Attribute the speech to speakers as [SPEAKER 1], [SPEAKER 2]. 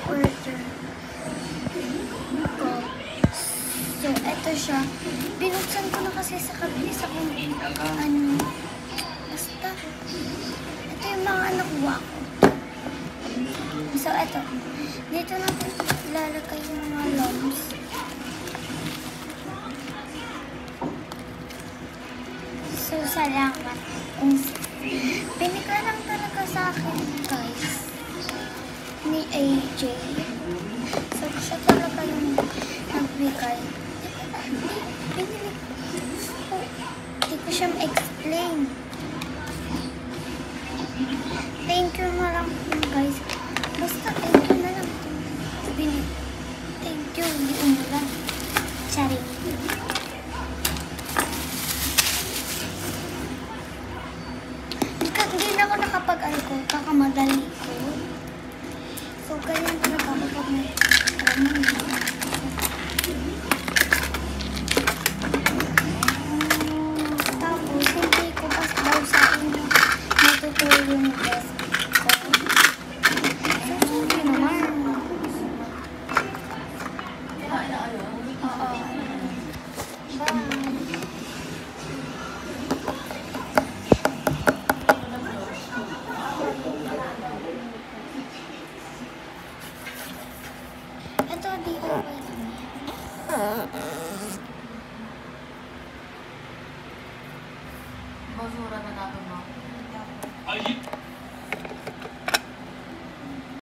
[SPEAKER 1] order ko. So, eto siya. Binuksan ko na kasi sa kabili sa kung ano. Basta, ito yung mga nakuha ko. So, eto. Dito natin ilalagay yung mga loms. So, salamat. Binigay lang talaga sa akin, guys, ni AJ. So, siya talaga yung nagbigay. Binili ko. Hindi ko siya ma-explain. Thank you na lang po, guys. Basta, thank you na lang po. Thank you, hindi umulan. Sorry. Hindi na ako nakapag-alcohol, kakamadali ko. So, ganyan talaga ako pag may tapos, hindi ko pas daw sa inyo natutuloy yung best ko. So, sorry naman. Oo. Bye. Ito, di okay lang yan.